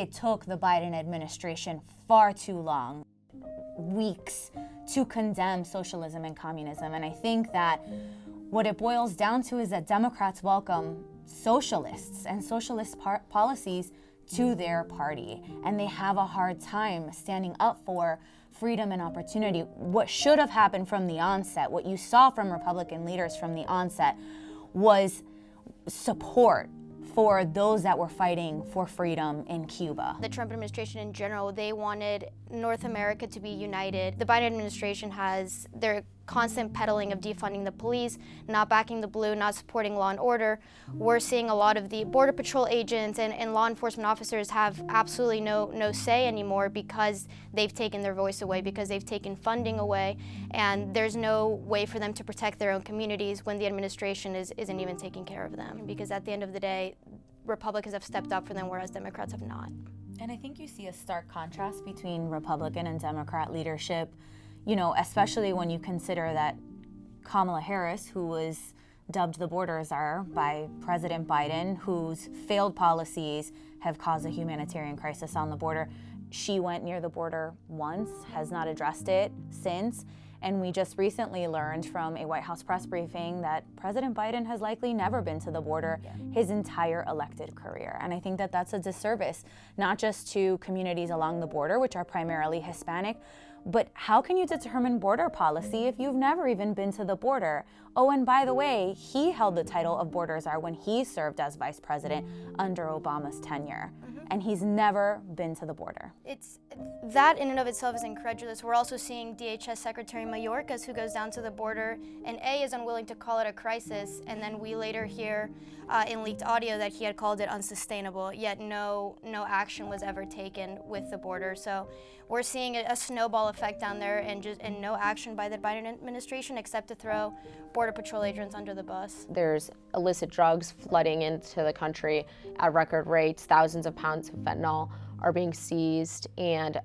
it took the Biden administration far too long, weeks, to condemn socialism and communism. And I think that what it boils down to is that Democrats welcome socialists and socialist policies to their party, and they have a hard time standing up for freedom and opportunity. What should have happened from the onset, what you saw from Republican leaders from the onset, was support for those that were fighting for freedom in Cuba. The Trump administration in general, they wanted North America to be united. The Biden administration has their constant peddling of defunding the police, not backing the blue, not supporting law and order. We're seeing a lot of the Border Patrol agents and law enforcement officers have absolutely no say anymore because they've taken their voice away, because they've taken funding away, and there's no way for them to protect their own communities when the administration isn't even taking care of them. Because at the end of the day, Republicans have stepped up for them, whereas Democrats have not. And I think you see a stark contrast between Republican and Democrat leadership, you know, especially when you consider that Kamala Harris, who was dubbed the border czar by President Biden, whose failed policies have caused a humanitarian crisis on the border, she went near the border once, has not addressed it since. And we just recently learned from a White House press briefing that President Biden has likely never been to the border his entire elected career. And I think that that's a disservice, not just to communities along the border, which are primarily Hispanic, but how can you determine border policy if you've never even been to the border? Oh, and by the way, he held the title of border czar when he served as vice president under Obama's tenure. And he's never been to the border. That in and of itself is incredulous. We're also seeing DHS Secretary Mayorkas, who goes down to the border and is unwilling to call it a crisis, and then we later hear in leaked audio that he had called it unsustainable, yet no action was ever taken with the border. So we're seeing a snowball effect down there, and no action by the Biden administration except to throw Border Patrol agents under the bus. There's illicit drugs flooding into the country at record rates. Thousands of pounds of fentanyl are being seized, and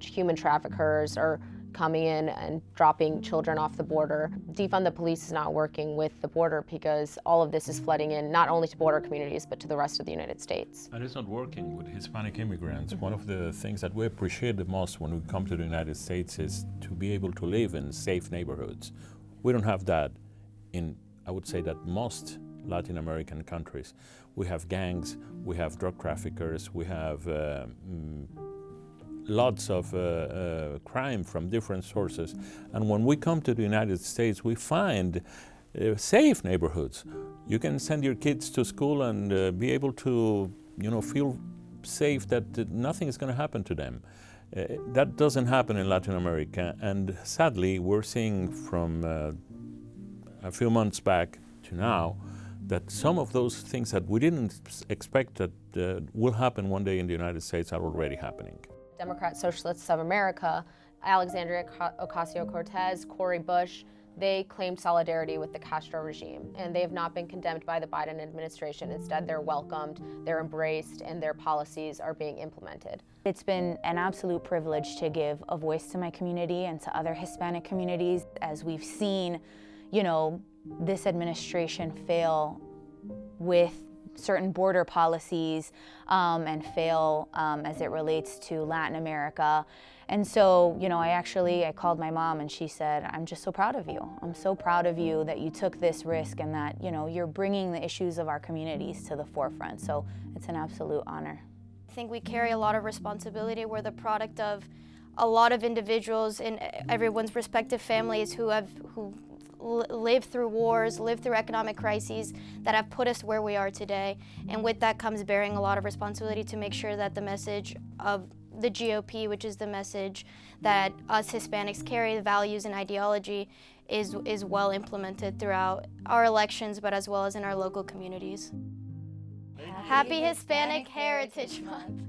human traffickers are coming in and dropping children off the border. Defund the police is not working with the border because all of this is flooding in not only to border communities but to the rest of the United States. And it's not working with Hispanic immigrants. One of the things that we appreciate the most when we come to the United States is to be able to live in safe neighborhoods. We don't have that in, I would say, that most Latin American countries. We have gangs, we have drug traffickers, we have lots of crime from different sources. And when we come to the United States, we find safe neighborhoods. You can send your kids to school and be able to, feel safe that nothing is going to happen to them. That doesn't happen in Latin America, and sadly, we're seeing from a few months back to now that some of those things that we didn't expect that will happen one day in the United States are already happening. Democrat Socialists of America, Alexandria Ocasio-Cortez, Cori Bush, they claimed solidarity with the Castro regime, and they have not been condemned by the Biden administration. Instead, they're welcomed, they're embraced, and their policies are being implemented. It's been an absolute privilege to give a voice to my community and to other Hispanic communities as we've seen, this administration fail with certain border policies and fail as it relates to Latin America. And so, I called my mom and she said, I'm just so proud of you. I'm so proud of you that you took this risk and that, you're bringing the issues of our communities to the forefront. So it's an absolute honor. I think we carry a lot of responsibility. We're the product of a lot of individuals in everyone's respective families who lived through wars, lived through economic crises that have put us where we are today. And with that comes bearing a lot of responsibility to make sure that the message of the GOP, which is the message that us Hispanics carry, the values and ideology, is well implemented throughout our elections, but as well as in our local communities. Happy Hispanic Heritage Month.